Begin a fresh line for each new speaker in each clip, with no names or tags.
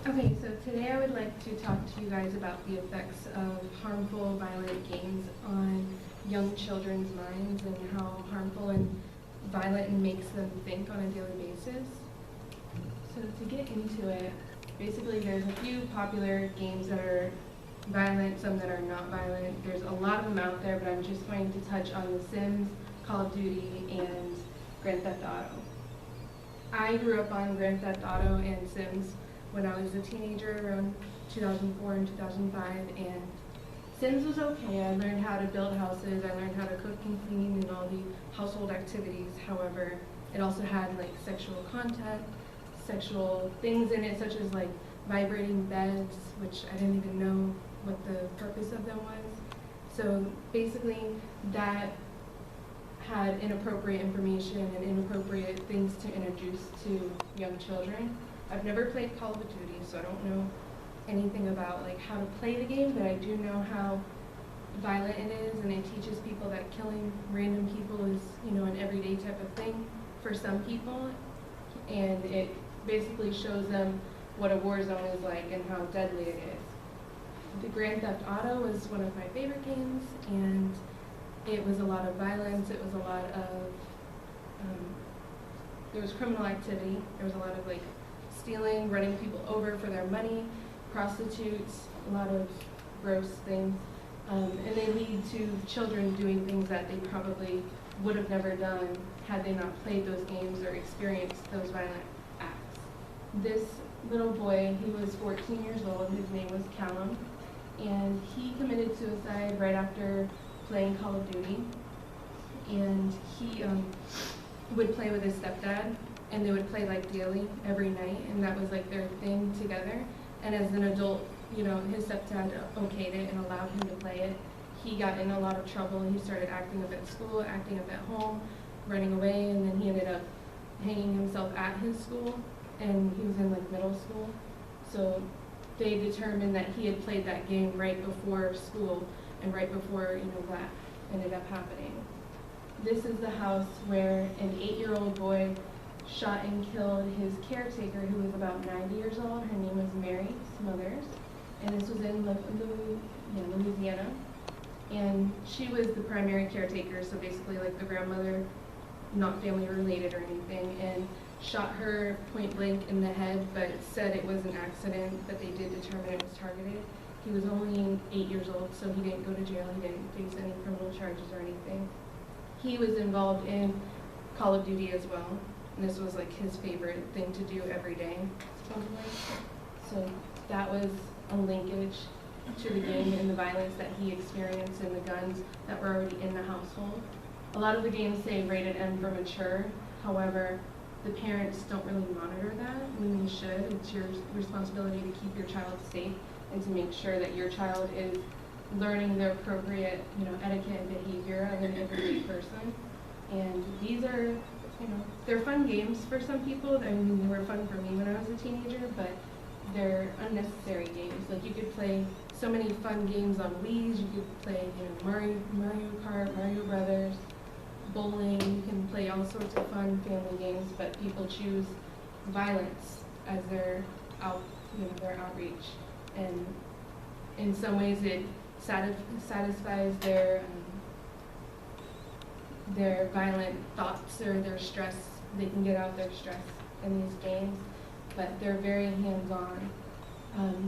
Okay, so today I would like to talk to you guys about the effects of harmful, violent games on young children's minds and how harmful and violent it makes them think on a daily basis. So to get into it, basically there's a few popular games that are violent, some that are not violent. There's a lot of them out there, but I'm just going to touch on The Sims, Call of Duty, and Grand Theft Auto. I grew up on Grand Theft Auto and Sims when I was a teenager around 2004 and 2005, and Sims was okay. I learned how to build houses, I learned how to cook and clean and all the household activities. However, it also had like sexual content, sexual things in it, such as like vibrating beds, which I didn't even know what the purpose of them was. So basically that had inappropriate information and inappropriate things to introduce to young children. I've never played Call of Duty, so I don't know anything about like how to play the game, but I do know how violent it is, and it teaches people that killing random people is, an everyday type of thing for some people, and it basically shows them what a war zone is like and how deadly it is. The Grand Theft Auto was one of my favorite games, and it was a lot of violence, it was a lot of, there was criminal activity, there was a lot of like stealing, running people over for their money, prostitutes, a lot of gross things, and they lead to children doing things that they probably would have never done had they not played those games or experienced those violent acts. This little boy, he was 14 years old, his name was Callum, and he committed suicide right after playing Call of Duty, and he would play with his stepdad, and they would play like daily every night, and that was like their thing together. And as an adult, his stepdad okayed it and allowed him to play it. He got in a lot of trouble, and he started acting up at school, acting up at home, running away, and then he ended up hanging himself at his school, and he was in like middle school. So they determined that he had played that game right before school and right before that ended up happening. This is the house where an 8-year-old boy shot and killed his caretaker, who was about 90 years old. Her name was Mary Smothers, and this was in Louisiana. And she was the primary caretaker, so basically like the grandmother, not family related or anything, and shot her point blank in the head, but said it was an accident, but they did determine it was targeted. He was only 8 years old, so he didn't go to jail, he didn't face any criminal charges or anything. He was involved in Call of Duty as well. And this was like his favorite thing to do every day, supposedly. So that was a linkage to the game and the violence that he experienced and the guns that were already in the household. A lot of the games say rated M for mature. However, the parents don't really monitor that when they should. It's your responsibility to keep your child safe and to make sure that your child is learning the appropriate, etiquette and behavior of an everyday person. And these are, they're fun games for some people. I mean, they were fun for me when I was a teenager, but they're unnecessary games. Like, you could play so many fun games on Wii's. You could play, Mario Kart, Mario Brothers, bowling. You can play all sorts of fun family games, but people choose violence as their their outreach. And in some ways, it satisfies their violent thoughts or their stress. They can get out their stress in these games, but they're very hands-on.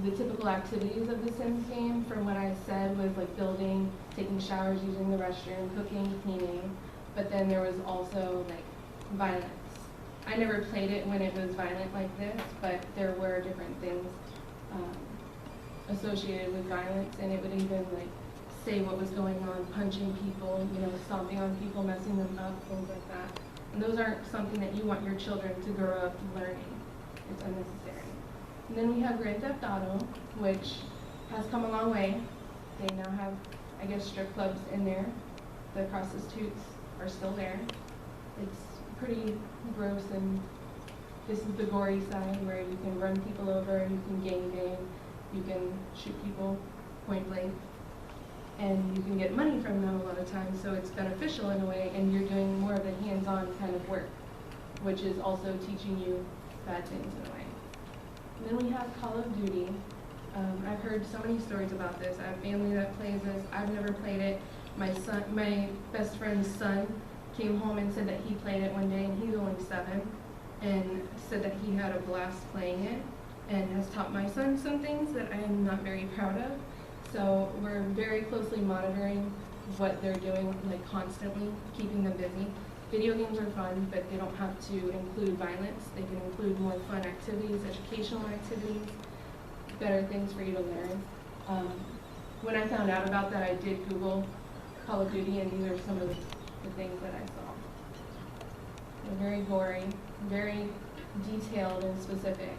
The typical activities of the Sims game, from what I said, was like building, taking showers, using the restroom, cooking, cleaning, but then there was also like violence. I never played it when it was violent like this, but there were different things associated with violence, and it would even like say what was going on, punching people, stomping on people, messing them up, things like that. And those aren't something that you want your children to grow up learning. It's unnecessary. And then we have Grand Theft Auto, which has come a long way. They now have, I guess, strip clubs in there. The prostitutes are still there. It's pretty gross, and this is the gory side where you can run people over, you can gang bang, you can shoot people point blank, and you can get money from them a lot of times, so it's beneficial in a way, and you're doing more of a hands-on kind of work, which is also teaching you bad things in a way. Then we have Call of Duty. I've heard so many stories about this. I have family that plays this. I've never played it. My best friend's son came home and said that he played it one day, and he's only 7, and said that he had a blast playing it, and has taught my son some things that I am not very proud of. So we're very closely monitoring what they're doing, like constantly, keeping them busy. Video games are fun, but they don't have to include violence. They can include more fun activities, educational activities, better things for you to learn. When I found out about that, I did Google Call of Duty, and these are some of the things that I saw. They're very gory, very detailed and specific.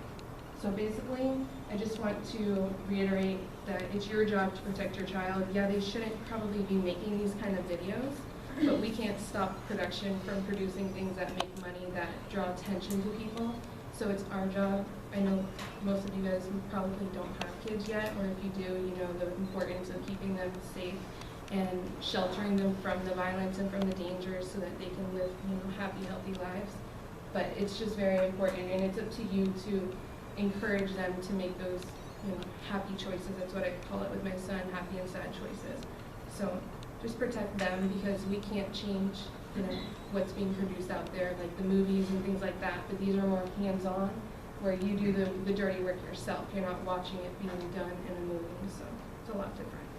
So basically, I just want to reiterate that it's your job to protect your child. Yeah, they shouldn't probably be making these kind of videos, but we can't stop production from producing things that make money, that draw attention to people. So it's our job. I know most of you guys probably don't have kids yet, or if you do, you know the importance of keeping them safe and sheltering them from the violence and from the dangers so that they can live, happy, healthy lives. But it's just very important, and it's up to you to encourage them to make those, happy choices. That's what I call it with my son, happy and sad choices. So just protect them, because we can't change, what's being produced out there, like the movies and things like that. But these are more hands-on, where you do the dirty work yourself. You're not watching it being done in a movie, so it's a lot different.